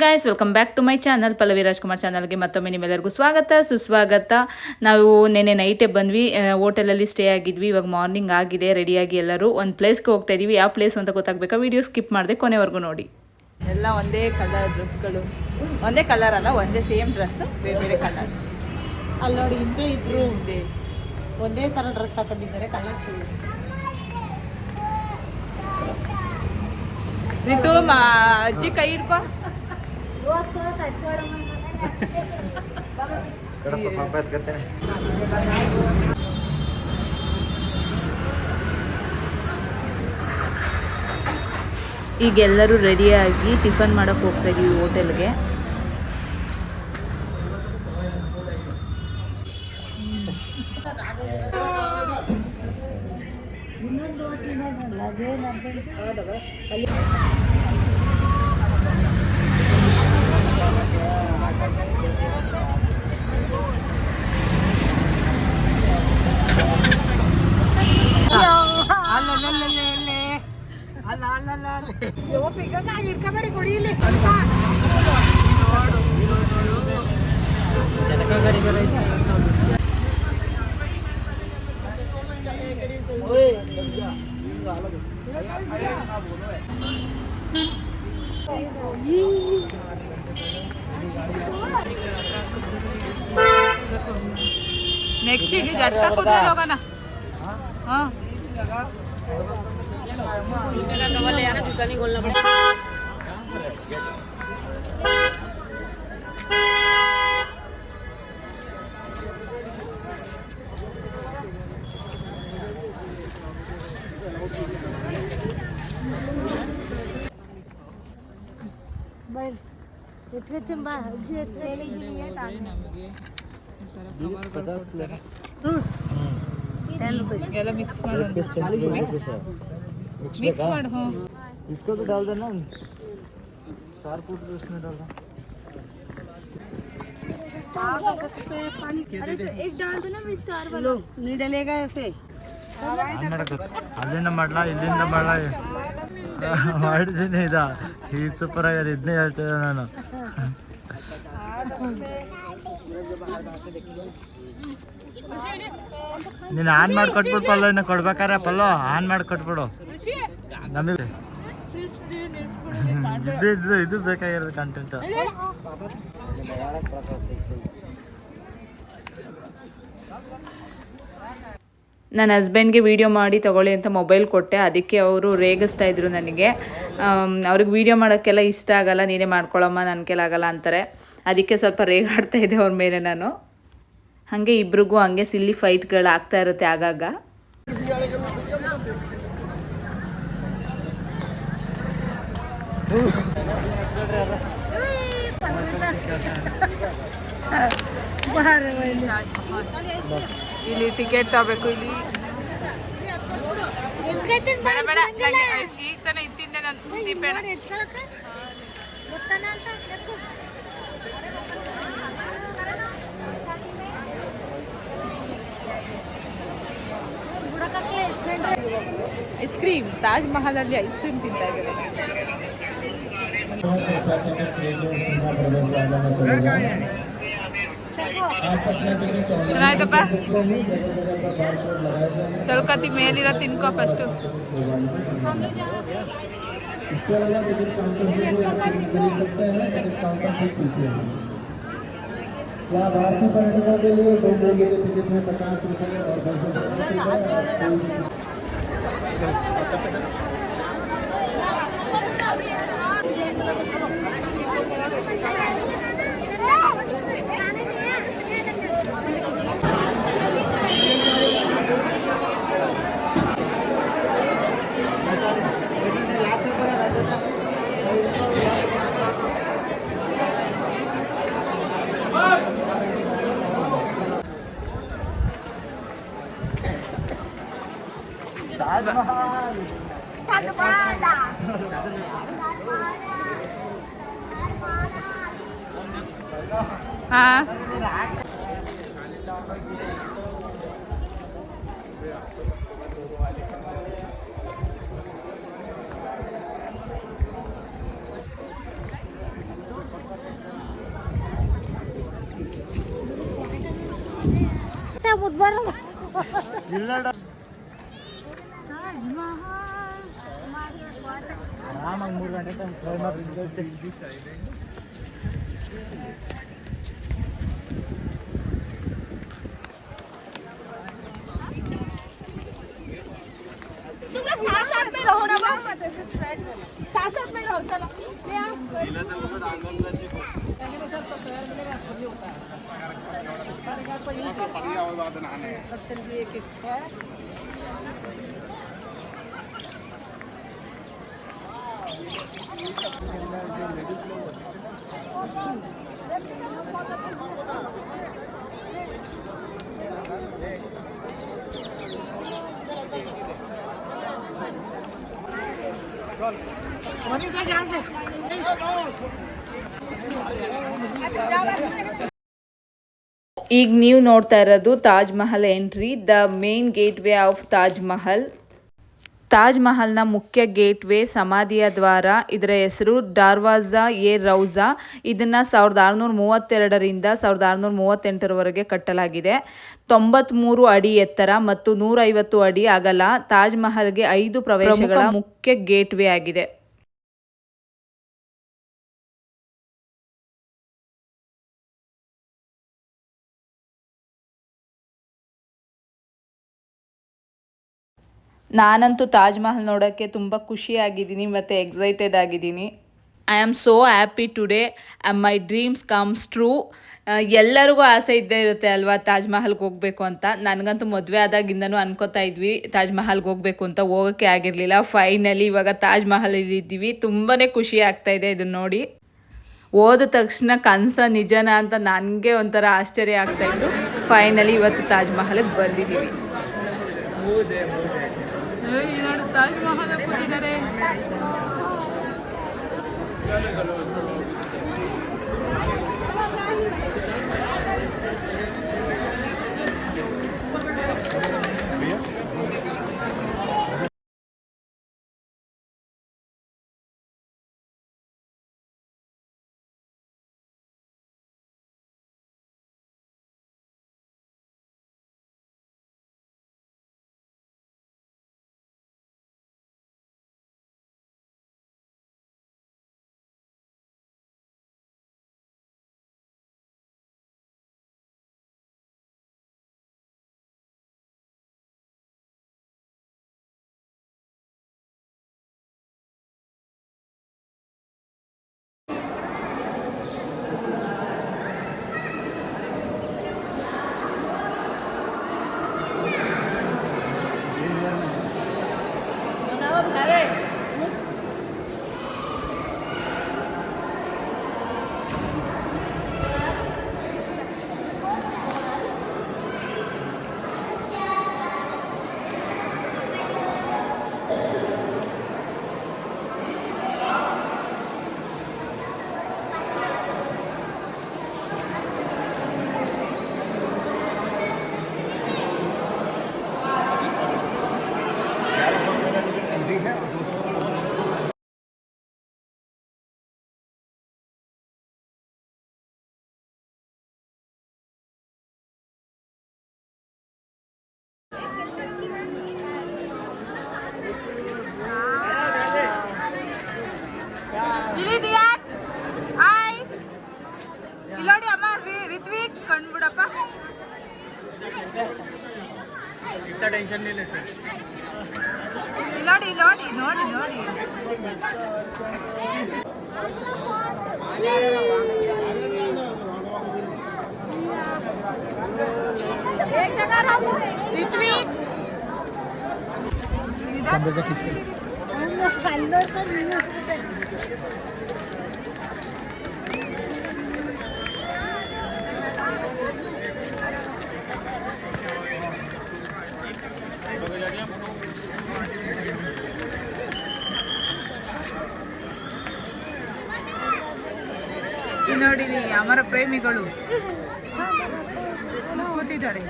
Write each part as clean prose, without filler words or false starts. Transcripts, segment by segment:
Guys, welcome back to my channel. Pallavi Rajkumar ಚಾನಲ್ಗೆ ಮತ್ತೊಮ್ಮೆ ನಿಮ್ಮೆಲ್ಲರಿಗೂ ಸ್ವಾಗತ ಸುಸ್ವಾಗತ. ನಾವು ನೆನ್ನೆ ನೈಟೇ ಬಂದ್ವಿ, ಹೋಟೆಲಲ್ಲಿ ಸ್ಟೇ ಆಗಿದ್ವಿ. ಇವಾಗ ಮಾರ್ನಿಂಗ್ ಆಗಿದೆ, ರೆಡಿಯಾಗಿ ಎಲ್ಲರೂ ಒಂದು ಪ್ಲೇಸ್ಗೆ ಹೋಗ್ತಾ ಇದೀವಿ. ಯಾವ ಪ್ಲೇಸ್ ಅಂತ ಗೊತ್ತಾಗಬೇಕಾ? ವಿಡಿಯೋ ಸ್ಕಿಪ್ ಮಾಡದೆ ಕೊನೆವರೆಗೂ ನೋಡಿ. ಎಲ್ಲ ಒಂದೇ ಕಲರ್ ಡ್ರೆಸ್ಗಳು, ಒಂದೇ ಕಲರ್ ಅಲ್ಲ, ಒಂದೇ ಸೇಮ್ ಡ್ರೆಸ್, ಬೇರೆ ಬೇರೆ ಕಲರ್ಸ್. ಅಲ್ಲಿ ನೋಡಿ, ಹಿಂದೆ ಇಬ್ರು ಒಂದೇ ಥರ ಡ್ರೆಸ್ ಹಾಕೊಂಡಿದ್ದಾರೆ, ಕಲರ್ ಚೇಂಜ್. ನೀತು ಅಜ್ಜಿ ಕೈ ಹಿಡ್ಕೊ. ಈಗ ಎಲ್ಲರೂ ರೆಡಿಯಾಗಿ ಟಿಫನ್ ಮಾಡಕ್ಕೆ ಹೋಗ್ತಾ ಇದೀವಿ ಹೋಟೆಲ್ಗೆ. नेक्स्ट ही झटका को दे होगा ना। हाँ मेरा कमल यार जूता नहीं खोलना पड़ेगा। बैल इतने चंबा जी इतने लिए टाइम ನಮಗೆ ಎಲ್ಲ ಮಿಕ್ಸ್ ಮಾಡು. हाँ इसको भी डाल देना, चार फुट उसमें डालना। अरे तो एक डाल दो ना स्टार वाला, नहीं डलेगा ऐसे। ಅಲ್ಲಿಂದ ಮಾಡ್ಲಾ ಇಲ್ಲಿಂದ ಮಾಡ್ಲಾ ಮಾಡಿದ್ದೀನಿ. ಈ ಸೂಪರ್ ಆಗ್ಯದ, ಇದನ್ನೇ ಹೇಳ್ತಿದ್ದೆ ನಾನು. ನೀನು ಆನ್ ಮಾಡಿ ಕೊಟ್ಬಿಡು ಪಲ್ಲೋ, ಇನ್ನು ಕೊಡ್ಬೇಕಾರೆ ಪಲ್ಲೋ ಆನ್ ಮಾಡಿ ಕೊಟ್ಬಿಡು ನಮಗೆ. ಇದು ಬೇಕಾಗಿರೋದು ಕಂಟೆಂಟ್. ನನ್ನ ಹಸ್ಬೆಂಡ್ಗೆ ವೀಡಿಯೋ ಮಾಡಿ ತೊಗೊಳ್ಳಿ ಅಂತ ಮೊಬೈಲ್ ಕೊಟ್ಟೆ, ಅದಕ್ಕೆ ಅವರು ರೇಗಿಸ್ತಾ ಇದ್ರು ನನಗೆ. ಅವ್ರಿಗೆ ವೀಡಿಯೋ ಮಾಡೋಕ್ಕೆಲ್ಲ ಇಷ್ಟ ಆಗಲ್ಲ, ನೀನೇ ಮಾಡ್ಕೊಳ್ಳಮ್ಮ, ನನ್ನ ಕೈಲಾಗಲ್ಲ ಅಂತಾರೆ. ಅದಕ್ಕೆ ಸ್ವಲ್ಪ ರೇಗಾಡ್ತಾ ಇದ್ದೆ ಅವ್ರ ಮೇಲೆ ನಾನು. ಹಾಗೆ ಇಬ್ರಿಗೂ ಹಂಗೆ ಸಿಲ್ಲಿ ಫೈಟ್ಗಳು ಆಗ್ತಾ ಇರುತ್ತೆ ಆಗಾಗ. ಇಲ್ಲಿ ಟಿಕೆಟ್ ತಗೋಬೇಕು. ಇಲ್ಲಿ ಬೇಡ ಈಗ ತಾನೇ ಇತ್ತಿಂದೆ ನಾನು ಸೀಪೇಣ. ಐಸ್ ಕ್ರೀಮ್, ತಾಜ್ ಮಹಲ್ ಅಲ್ಲಿ ಐಸ್ ಕ್ರೀಮ್ ತಿಂತಾ ಇದ್ದಾರೆ. ಚೆನ್ನಾಯ್ತಪ್ಪ, ಚೌಕತಿ ಮೇಲಿರೋ ತಿನ್ಕೋ ಫಸ್ಟು. लाभार्थी पर्यटकों के लिए 2 लोगों के टिकट है 50 रुपये और हाँ ಮುದ್ಬಾರ ಇಲ್ಲ ಆರಾಮಾಗಿ 3 ಗಂಟೆ ತನಕ ಟ್ರೈ ಮಾಡಿ. साथ में रहो ना, साथ में रहो, चलो ಈಗ ನೀವು ನೋಡ್ತಾ ಇರೋದು Taj Mahal entry, the main gateway of Taj Mahal. Taj ಮಹಲ್ನ ಮುಖ್ಯ ಗೇಟ್ ವೇ ಸಮಾಧಿಯ ದ್ವಾರ. ಇದರ ಹೆಸರು ಡಾರ್ವಾಜಾ ಎ ರೌಜಾ. ಇದನ್ನು 1632ರಿಂದ 1638ರವರೆಗೆ ಕಟ್ಟಲಾಗಿದೆ. 93 ಅಡಿ ಎತ್ತರ ಮತ್ತು 150 ಅಡಿ ಅಗಲ. ತಾಜ್ ಮಹಲ್ಗೆ 5 ಪ್ರವೇಶಗಳ ಮುಖ್ಯ ಗೇಟ್ ವೇ ಆಗಿದೆ. ನಾನಂತೂ ತಾಜ್ ಮಹಲ್ ನೋಡೋಕ್ಕೆ ತುಂಬ ಖುಷಿಯಾಗಿದ್ದೀನಿ ಮತ್ತು ಎಕ್ಸೈಟೆಡ್ ಆಗಿದ್ದೀನಿ. I am so happy today, my dreams comes true. ಎಲ್ಲರಿಗೂ ಆಸೆ ಇದ್ದೇ ಇರುತ್ತೆ ಅಲ್ವಾ ತಾಜ್ ಮಹಲ್ಗೆ ಹೋಗಬೇಕು ಅಂತ. ನನಗಂತೂ ಮದುವೆ ಆದಾಗಿಂದನೂ ಅನ್ಕೋತಾ ಇದ್ವಿ ತಾಜ್ ಮಹಲ್ಗೆ ಹೋಗಬೇಕು ಅಂತ, ಹೋಗೋಕ್ಕೆ ಆಗಿರಲಿಲ್ಲ. ಫೈನಲಿ ಇವಾಗ ತಾಜ್ ಮಹಲ್ ಇದ್ದೀವಿ. ತುಂಬಾ ಖುಷಿ ಆಗ್ತಾಯಿದೆ ಇದನ್ನು ನೋಡಿ. ಹೋದ ತಕ್ಷಣ ಕನಸ ನಿಜನ ಅಂತ ನನಗೆ ಒಂಥರ ಆಶ್ಚರ್ಯ ಆಗ್ತಾಯಿತ್ತು. ಫೈನಲಿ ಇವತ್ತು ತಾಜ್ ಮಹಲ್ಗೆ ಬಂದಿದ್ದೀವಿ. ತಾಜ್ ಮಹಲ್ ಕೂತಿದ್ದಾರೆ. ಇಲ್ಲೋಡಿ ಅಮ್ಮ, ರಿತ್ವಿಕ್ ಕಂಡ್ಬಿಡಪ್ಪ. ಇಲ್ಲೋಡಿ ಇಲ್ಲೋಡಿ ನೋಡಿ ನೋಡಿ. ರಿತ್ವಿಕ್ ನೋಡಿ, ಅಮರ ಪ್ರೇಮಿಗಳು ಕೂತಿದ್ದಾರೆ.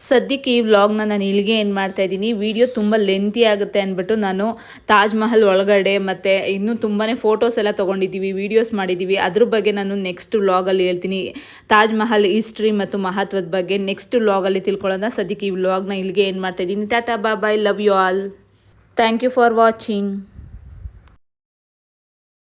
ಸದ್ಯಕ್ಕೆ ಈ ವ್ಲಾಗ್ನ ನಾನು ಇಲ್ಲಿಗೆ ಏನು ಮಾಡ್ತಾ ಇದ್ದೀನಿ. ವಿಡಿಯೋ ತುಂಬ ಲೆಂತಿ ಆಗುತ್ತೆ ಅಂದ್ಬಿಟ್ಟು ನಾನು ತಾಜ್ ಮಹಲ್ ಒಳಗಡೆ ಮತ್ತು ಇನ್ನೂ ತುಂಬಾ ಫೋಟೋಸ್ ಎಲ್ಲ ತೊಗೊಂಡಿದ್ದೀವಿ, ವೀಡಿಯೋಸ್ ಮಾಡಿದ್ದೀವಿ. ಅದ್ರ ಬಗ್ಗೆ ನಾನು ನೆಕ್ಸ್ಟ್ ವ್ಲಾಗಲ್ಲಿ ಹೇಳ್ತೀನಿ. ತಾಜ್ ಮಹಲ್ ಹಿಸ್ಟ್ರಿ ಮತ್ತು ಮಹತ್ವದ ಬಗ್ಗೆ ನೆಕ್ಸ್ಟ್ ವ್ಲಾಗಲ್ಲಿ ತಿಳ್ಕೊಳ್ಳೋಣ. ಸದ್ಯಕ್ಕೆ ಈ ವ್ಲಾಗ್ನ ಇಲ್ಲಿಗೆ ಏನು ಮಾಡ್ತಾ ಇದ್ದೀನಿ. Tata bye, love you all, thank you for watching.